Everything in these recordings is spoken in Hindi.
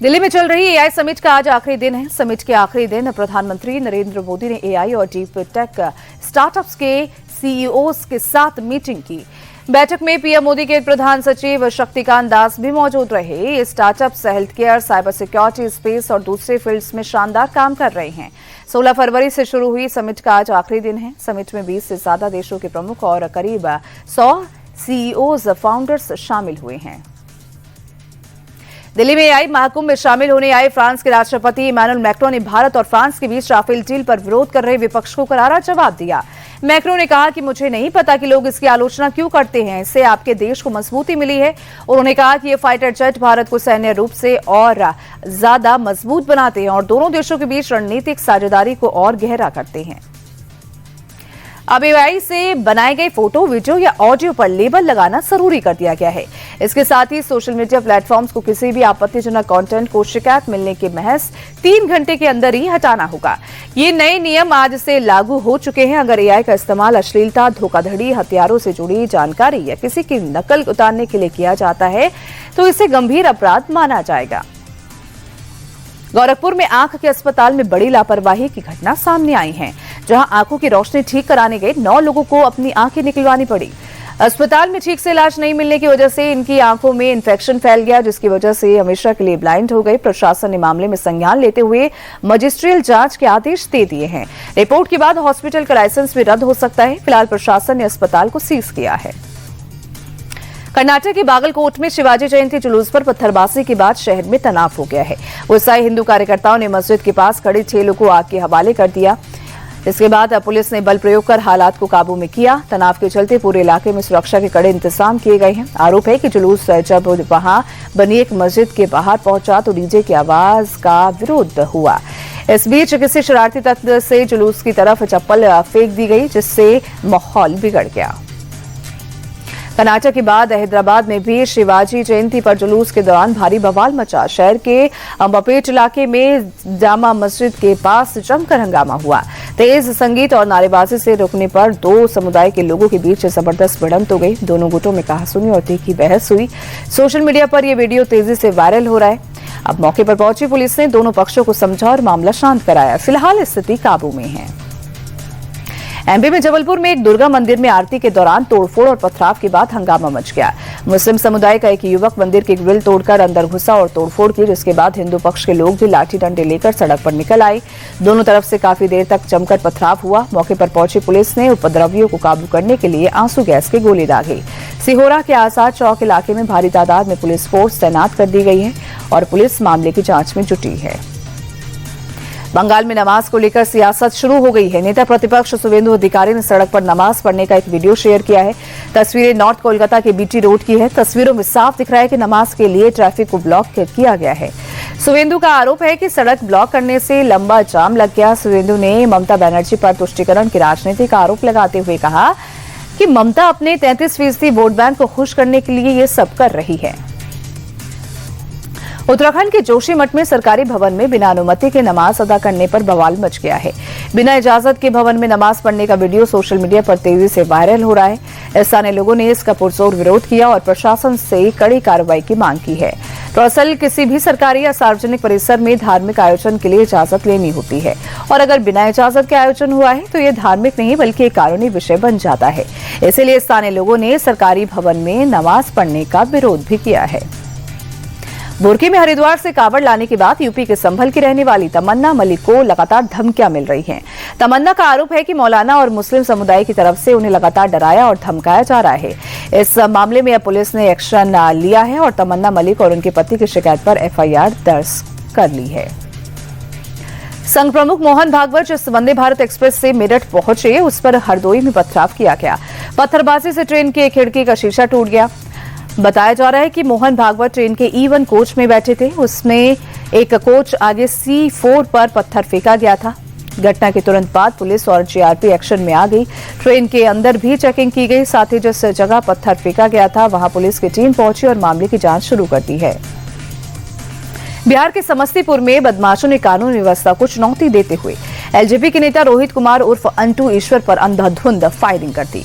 दिल्ली में चल रही एआई समिट का आज आखिरी दिन है। समिट के आखिरी दिन प्रधानमंत्री नरेंद्र मोदी ने एआई और डीप टेक स्टार्टअप्स के सीईओज के साथ मीटिंग की। बैठक में पीएम मोदी के प्रधान सचिव शक्तिकांत दास भी मौजूद रहे। ये startups health care, cyber security, space और दूसरे फील्ड्स में शानदार काम कर रहे हैं। 16 फरवरी से शुरू हुई समिट का आज आखिरी दिन है। समिट में 20 से ज्यादा देशों के प्रमुख और करीब 100 सीईओज फाउंडर्स शामिल हुए हैं। दिल्ली में एआई महाकुंभ में शामिल होने आए फ्रांस के राष्ट्रपति इमैनुअल मैक्रों ने भारत और फ्रांस के बीच राफेल डील पर विरोध कर रहे विपक्ष को करारा जवाब दिया। मैक्रों ने कहा कि मुझे नहीं पता कि लोग इसकी आलोचना क्यों करते हैं, इससे आपके देश को मजबूती मिली है। उन्होंने कहा कि ये फाइटर जेट भारत को सैन्य रूप से और ज्यादा मजबूत बनाते हैं और दोनों देशों के बीच रणनीतिक साझेदारी को और गहरा करते हैं। अब एआई से बनाए गए फोटो, वीडियो या ऑडियो पर लेबल लगाना जरूरी कर दिया गया है। इसके साथ ही सोशल मीडिया प्लेटफॉर्म्स को किसी भी आपत्तिजनक कंटेंट को शिकायत मिलने के महज 3 घंटे के अंदर ही हटाना होगा। ये नए नियम आज से लागू हो चुके हैं। अगर एआई का इस्तेमाल अश्लीलता, धोखाधड़ी, हथियारों से जुड़ी जानकारी या किसी की नकल उतारने के लिए किया जाता है तो इसे गंभीर अपराध माना जाएगा। गोरखपुर में आंख के अस्पताल में बड़ी लापरवाही की घटना सामने आई है, जहां आंखों की रोशनी ठीक कराने गए 9 लोगों को अपनी आंखें निकलवानी पड़ी। अस्पताल में ठीक से इलाज नहीं मिलने की वजह से इनकी आंखों में इन्फेक्शन फैल गया, जिसकी वजह से हमेशा के लिए ब्लाइंड हो गए। प्रशासन ने मामले में संज्ञान लेते हुए मजिस्ट्रियल जांच के आदेश दे दिए हैं। रिपोर्ट के बाद हॉस्पिटल का लाइसेंस भी रद्द हो सकता है। फिलहाल प्रशासन ने अस्पताल को सीज किया है। कर्नाटक के बागलकोट में शिवाजी जयंती जुलूस पर पत्थरबाजी के बाद शहर में तनाव हो गया है। ईसाई हिंदू कार्यकर्ताओं ने मस्जिद के पास खड़े 6 लोगों को आग के हवाले कर दिया। इसके बाद पुलिस ने बल प्रयोग कर हालात को काबू में किया। तनाव के चलते पूरे इलाके में सुरक्षा के कड़े इंतजाम किए गए हैं। आरोप है कि जुलूस जब वहां बनी एक मस्जिद के बाहर पहुंचा तो डीजे की आवाज का विरोध हुआ। इस बीच किसी शरारती तत्व से जुलूस की तरफ चप्पल फेंक दी गई, जिससे माहौल बिगड़ गया। कर्नाटक के बाद हैदराबाद में भी शिवाजी जयंती पर जुलूस के दौरान भारी बवाल मचा। शहर के अंबापेट इलाके में जामा मस्जिद के पास जमकर हंगामा हुआ। तेज संगीत और नारेबाजी से रुकने पर 2 समुदाय के लोगों के बीच जबरदस्त भिड़ंत हो गई। दोनों गुटों में कहासुनी और तीखी बहस हुई। सोशल मीडिया पर यह वीडियो तेजी से वायरल हो रहा है। अब मौके पर पहुंची पुलिस ने दोनों पक्षों को समझा और मामला शांत कराया। फिलहाल स्थिति काबू में है। एमपी में जबलपुर में एक दुर्गा मंदिर में आरती के दौरान तोड़फोड़ और पथराव के बाद हंगामा मच गया। मुस्लिम समुदाय का एक युवक मंदिर की ग्रिल तोड़कर अंदर घुसा और तोड़फोड़ की, जिसके बाद हिंदू पक्ष के लोग भी लाठी डंडे लेकर सड़क पर निकल आए। दोनों तरफ से काफी देर तक जमकर पथराव हुआ। मौके पर पहुंची पुलिस ने उपद्रवियों को काबू करने के लिए आंसू गैस की गोली दागी। सिहोरा के आजाद चौक इलाके में भारी तादाद में पुलिस फोर्स तैनात कर दी गई है और पुलिस मामले की जांच में जुटी है। बंगाल में नमाज को लेकर सियासत शुरू हो गई है। नेता प्रतिपक्ष शुवेंदु अधिकारी ने सड़क पर नमाज पढ़ने का एक वीडियो शेयर किया है। तस्वीरें नॉर्थ कोलकाता के बीटी रोड की है। तस्वीरों में साफ दिख रहा है कि नमाज के लिए ट्रैफिक को ब्लॉक किया गया है। शुवेंदु का आरोप है कि सड़क ब्लॉक करने से लंबा जाम लग गया। शुवेंदु ने ममता बनर्जी पर तुष्टीकरण की राजनीति का आरोप लगाते हुए कहा कि ममता अपने 33% वोट बैंक को खुश करने के लिए ये सब कर रही है। उत्तराखंड के जोशीमठ में सरकारी भवन में बिना अनुमति के नमाज अदा करने पर बवाल मच गया है। बिना इजाजत के भवन में नमाज पढ़ने का वीडियो सोशल मीडिया पर तेजी से वायरल हो रहा है। स्थानीय लोगों ने इसका पुरजोर विरोध किया और प्रशासन से कड़ी कार्रवाई की मांग की है। दरअसल किसी भी सरकारी या सार्वजनिक परिसर में धार्मिक आयोजन के लिए इजाजत लेनी होती है और अगर बिना इजाजत के आयोजन हुआ है तो ये धार्मिक नहीं बल्कि एक कानूनी विषय बन जाता है। इसीलिए स्थानीय लोगों ने सरकारी भवन में नमाज पढ़ने का विरोध भी किया है। बुर्की में हरिद्वार से कावड़ लाने के बाद यूपी के संभल की रहने वाली तमन्ना मलिक को लगातार धमकियां मिल रही हैं। तमन्ना का आरोप है कि मौलाना और मुस्लिम समुदाय की तरफ से उन्हें लगातार डराया और धमकाया जा रहा है। इस मामले में पुलिस ने एक्शन लिया है और तमन्ना मलिक और उनके पति की शिकायत पर एफआईआर दर्ज कर ली है। संघ प्रमुख मोहन भागवत जिस वंदे भारत एक्सप्रेस से मेरठ पहुंचे, उस पर हरदोई में पथराव किया गया। पत्थरबाजी से ट्रेन की एक खिड़की का शीशा टूट गया। बताया जा रहा है कि मोहन भागवत ट्रेन के E1 कोच में बैठे थे। उसमें एक कोच आगे C4 पर पत्थर फेंका गया था। घटना के तुरंत बाद पुलिस और जीआरपी एक्शन में आ गई। ट्रेन के अंदर भी चेकिंग की गई। साथ ही जिस जगह पत्थर फेंका गया था वहां पुलिस की टीम पहुंची और मामले की जांच शुरू कर दी है। बिहार के समस्तीपुर में बदमाशों ने कानून व्यवस्था को चुनौती देते हुए एलजेपी के नेता रोहित कुमार उर्फ अंटू ईश्वर पर अंधाधुंध फायरिंग कर दी।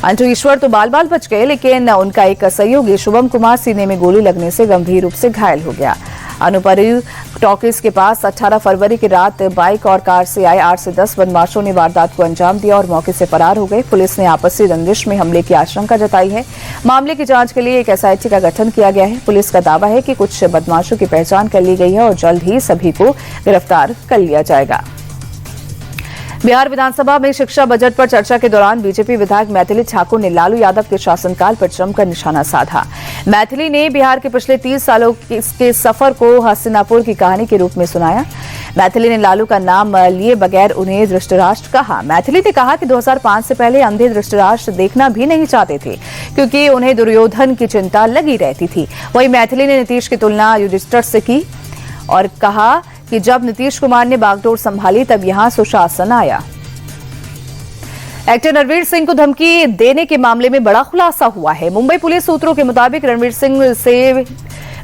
अंटू ईश्वर तो बाल बाल बच गए, लेकिन उनका एक सहयोगी शुभम कुमार सीने में गोली लगने से गंभीर रूप से घायल हो गया। अनुपरी टॉकीज के पास 18 फरवरी की रात बाइक और कार से आए 8 से 10 बदमाशों ने वारदात को अंजाम दिया और मौके से फरार हो गए। पुलिस ने आपसी रंजिश में हमले की आशंका जताई है। मामले की जांच के लिए एक एसआईटी का गठन किया गया है। पुलिस का दावा है कि कुछ बदमाशों की पहचान कर ली गई है और जल्द ही सभी को गिरफ्तार कर लिया जाएगा। बिहार विधानसभा में शिक्षा बजट पर चर्चा के दौरान बीजेपी विधायक मैथिली ठाकुर ने लालू यादव के शासनकाल पर जमकर निशाना साधा। मैथिली ने बिहार के पिछले 30 सालों के सफर को हस्तिनापुर की कहानी के रूप में सुनाया। मैथिली ने लालू का नाम लिए बगैर उन्हें धृतराष्ट्र कहा। मैथिली ने कहा कि 2005 से पहले अंधे धृतराष्ट्र देखना भी नहीं चाहते थे क्योंकि उन्हें दुर्योधन की चिंता लगी रहती थी। वहीं मैथिली ने नीतीश की तुलना युधिष्ठिर से की और कहा कि जब नीतीश कुमार ने बागडोर संभाली तब यहां सुशासन आया। एक्टर रणवीर सिंह को धमकी देने के मामले में बड़ा खुलासा हुआ है। मुंबई पुलिस सूत्रों के मुताबिक रणवीर सिंह से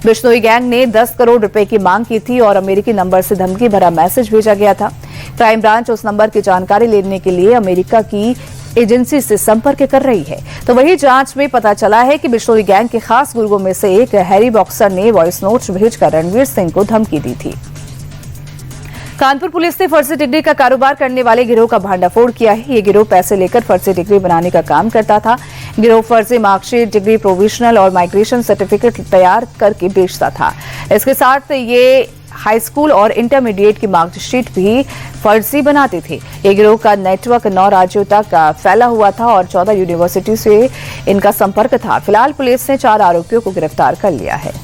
बिश्नोई गैंग ने 10 करोड़ रुपए की मांग की थी और अमेरिकी नंबर से धमकी भरा मैसेज भेजा गया था। क्राइम ब्रांच उस नंबर की जानकारी लेने के लिए अमेरिका की एजेंसी से संपर्क कर रही है। तो वही जांच में पता चला है कि बिश्नोई गैंग के खास गुर्गों में से एक हैरी बॉक्सर ने वॉइस नोट्स भेजकर रणवीर सिंह को धमकी दी थी। कानपुर पुलिस ने फर्जी डिग्री का कारोबार करने वाले गिरोह का भांडाफोड़ किया है। ये गिरोह पैसे लेकर फर्जी डिग्री बनाने का काम करता था। गिरोह फर्जी मार्कशीट, डिग्री, प्रोविजनल और माइग्रेशन सर्टिफिकेट तैयार करके बेचता था। इसके साथ ये हाई स्कूल और इंटरमीडिएट की मार्कशीट भी फर्जी बनाते थे। ये गिरोह का नेटवर्क 9 राज्यों तक फैला हुआ था और 14 यूनिवर्सिटी से इनका संपर्क था। फिलहाल पुलिस ने 4 आरोपियों को गिरफ्तार कर लिया है।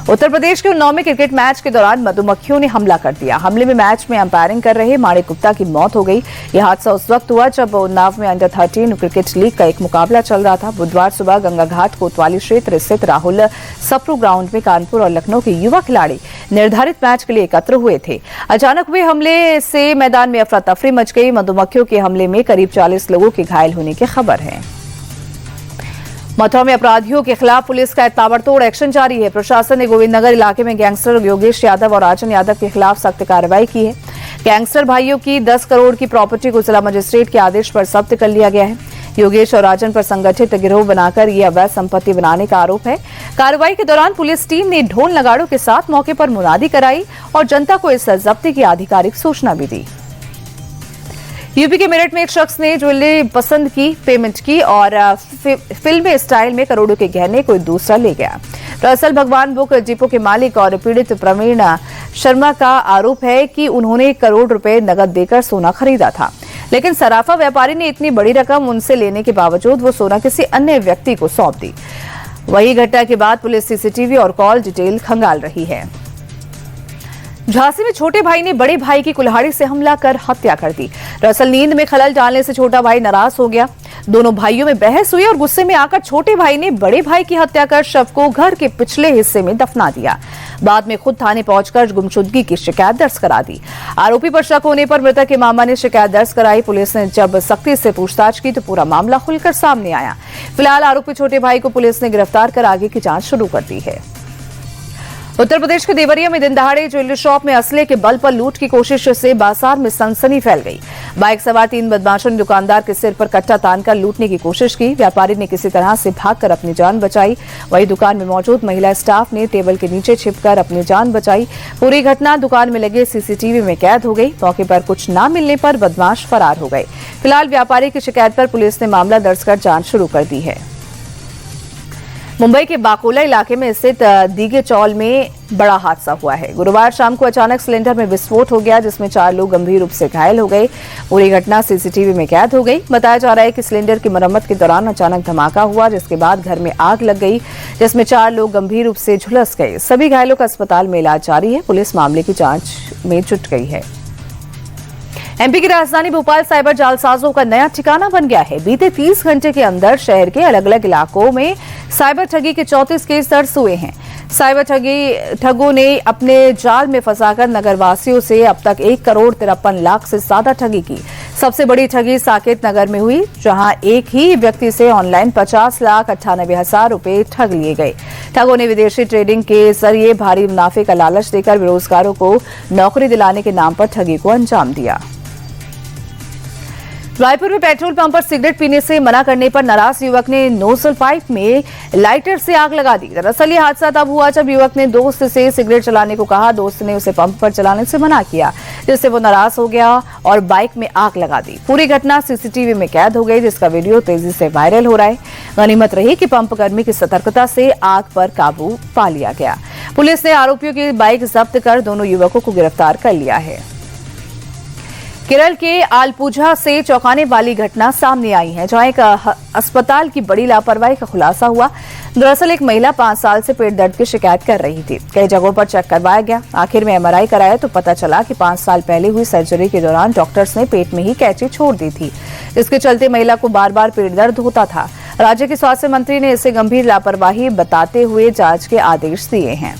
उत्तर प्रदेश के उन्नाव में क्रिकेट मैच के दौरान मधुमक्खियों ने हमला कर दिया। हमले में मैच में अंपायरिंग कर रहे माणिक गुप्ता की मौत हो गई। यह हादसा उस वक्त हुआ जब उन्नाव में अंडर 13 क्रिकेट लीग का एक मुकाबला चल रहा था। बुधवार सुबह गंगा घाट कोतवाली क्षेत्र स्थित राहुल सप्रू ग्राउंड में कानपुर और लखनऊ के युवा खिलाड़ी निर्धारित मैच के लिए एकत्र हुए थे। अचानक हुए हमले से मैदान में अफरा तफरी मच गई। मधुमक्खियों के हमले में करीब 40 लोगों के घायल होने की खबर है। मथुरा में अपराधियों के खिलाफ पुलिस का ताबड़तोड़ एक्शन जारी है। प्रशासन ने गोविंदनगर इलाके में गैंगस्टर योगेश यादव और राजन यादव के खिलाफ सख्त कार्रवाई की है। गैंगस्टर भाइयों की 10 करोड़ की प्रॉपर्टी को जिला मजिस्ट्रेट के आदेश पर जब्त कर लिया गया है। योगेश और राजन पर संगठित गिरोह बनाकर ये अवैध संपत्ति बनाने का आरोप है। कार्रवाई के दौरान पुलिस टीम ने ढोल नगाड़ों के साथ मौके पर मुनादी कराई और जनता को इस जब्ती की आधिकारिक सूचना भी दी। यूपी के मेरठ में एक शख्स ने ज्वेलरी पसंद की, पेमेंट की और फिल्मी स्टाइल में करोड़ों के गहने कोई दूसरा ले गया। दरअसल भगवान बुक डिपो के मालिक और पीड़ित प्रवीण शर्मा का आरोप है कि उन्होंने करोड़ रुपए नकद देकर सोना खरीदा था, लेकिन सराफा व्यापारी ने इतनी बड़ी रकम उनसे लेने के बावजूद वो सोना किसी अन्य व्यक्ति को सौंप दी। वही घटना के बाद पुलिस सीसीटीवी और कॉल डिटेल खंगाल रही है। झांसी में छोटे भाई ने बड़े भाई की कुल्हाड़ी से हमला कर हत्या कर दी। दरअसल नींद में खलल डालने से छोटा भाई नाराज हो गया। दोनों भाइयों में बहस हुई और गुस्से में आकर छोटे भाई ने बड़े भाई की हत्या कर शव को घर के पिछले हिस्से में दफना दिया। बाद में खुद थाने पहुंचकर गुमशुदगी की शिकायत दर्ज करा दी। आरोपी पर शक होने पर मृतक के मामा ने शिकायत दर्ज कराई। पुलिस ने जब सख्ती से पूछताछ की तो पूरा मामला खुलकर सामने आया। फिलहाल आरोपी छोटे भाई को पुलिस ने गिरफ्तार कर आगे की जांच शुरू कर दी है। उत्तर प्रदेश के देवरिया में दिन दहाड़े ज्वेलरी शॉप में असले के बल पर लूट की कोशिश से बाजार में सनसनी फैल गई। बाइक सवार 3 बदमाशों ने दुकानदार के सिर पर कट्टा तानकर लूटने की कोशिश की। व्यापारी ने किसी तरह से भागकर अपनी जान बचाई। वहीं दुकान में मौजूद महिला स्टाफ ने टेबल के नीचे छिपकर अपनी जान बचाई। पूरी घटना दुकान में लगे सीसीटीवी में कैद हो गई। मौके पर कुछ न मिलने पर बदमाश फरार हो गए। फिलहाल व्यापारी की शिकायत पर पुलिस ने मामला दर्ज कर जांच शुरू कर दी है। मुंबई के बाकोला इलाके में स्थित दीगे चौल में बड़ा हादसा हुआ है। गुरुवार शाम को अचानक सिलेंडर में विस्फोट हो गया, जिसमें 4 लोग गंभीर रूप से घायल हो गए। पूरी घटना सीसीटीवी में कैद हो गई। बताया जा रहा है कि सिलेंडर की मरम्मत के दौरान अचानक धमाका हुआ, जिसके बाद घर में आग लग गई, जिसमें 4 लोग गंभीर रूप से झुलस गए। सभी घायलों का अस्पताल में इलाज जारी है। पुलिस मामले की जांच में जुट गई है। एमपी की राजधानी भोपाल साइबर जालसाजों का नया ठिकाना बन गया है। बीते 30 घंटे के अंदर शहर के अलग अलग इलाकों में साइबर ठगी के 34 केस दर्ज हुए हैं। साइबर ठगों ने अपने जाल में फंसाकर नगरवासियों से अब तक 1 करोड़ 53 लाख से ज्यादा ठगी की। सबसे बड़ी ठगी साकेत नगर में हुई, जहां एक ही व्यक्ति से ऑनलाइन 50,98,000 रुपए ठग लिए गए। ठगों ने विदेशी ट्रेडिंग के जरिए भारी मुनाफे का लालच देकर बेरोजगारों को नौकरी दिलाने के नाम पर ठगी को अंजाम दिया। रायपुर में पेट्रोल पंप पर सिगरेट पीने से मना करने पर नाराज युवक ने नोजल पाइप में लाइटर से आग लगा दी। दरअसल ये हादसा तब हुआ जब युवक ने दोस्त से सिगरेट चलाने को कहा। दोस्त ने उसे पंप पर चलाने से मना किया, जिससे वो नाराज हो गया और बाइक में आग लगा दी। पूरी घटना सीसीटीवी में कैद हो गई, जिसका वीडियो तेजी से वायरल हो रहा है। गनीमत रही कि पंप कर्मी की सतर्कता से आग पर काबू पा लिया गया। पुलिस ने आरोपियों की बाइक जब्त कर दोनों युवकों को गिरफ्तार कर लिया है। केरल के आलपुझा से चौंकाने वाली घटना सामने आई है, जहां एक अस्पताल की बड़ी लापरवाही का खुलासा हुआ। दरअसल एक महिला 5 साल से पेट दर्द की शिकायत कर रही थी। कई जगहों पर चेक करवाया गया। आखिर में एमआरआई कराया तो पता चला कि 5 साल पहले हुई सर्जरी के दौरान डॉक्टर्स ने पेट में ही कैंची छोड़ दी थी। इसके चलते महिला को बार बार पेट दर्द होता था। राज्य के स्वास्थ्य मंत्री ने इसे गंभीर लापरवाही बताते हुए जांच के आदेश दिए हैं।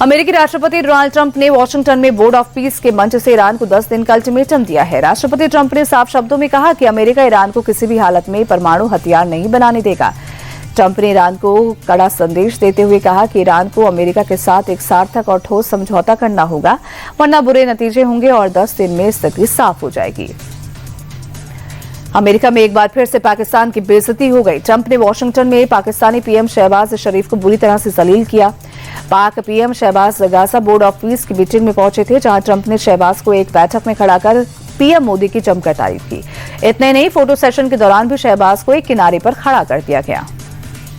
अमेरिकी राष्ट्रपति डोनाल्ड ट्रंप ने वॉशिंगटन में बोर्ड ऑफ पीस के मंच से ईरान को 10 दिन का अल्टीमेटम दिया है। राष्ट्रपति ट्रंप ने साफ शब्दों में कहा कि अमेरिका ईरान को किसी भी हालत में परमाणु हथियार नहीं बनाने देगा। ट्रंप ने ईरान को कड़ा संदेश देते हुए कहा कि ईरान को अमेरिका के साथ एक सार्थक और ठोस समझौता करना होगा, वरना बुरे नतीजे होंगे और 10 दिन में स्थिति साफ हो जाएगी। अमेरिका में एक बार फिर से पाकिस्तान की बेइज्जती हो गई। ट्रंप ने वॉशिंगटन में पाकिस्तानी पीएम शहबाज शरीफ को बुरी तरह से जलील किया। Pak PM Shehbaz Gaza board of peace की मीटिंग में पहुंचे थे, जहां ट्रंप ने शहबाज को एक बैठक में खड़ा कर पीएम मोदी की जमकर तारीफ की। इतने नहीं, फोटो सेशन के दौरान भी शहबाज को एक किनारे पर खड़ा कर दिया गया।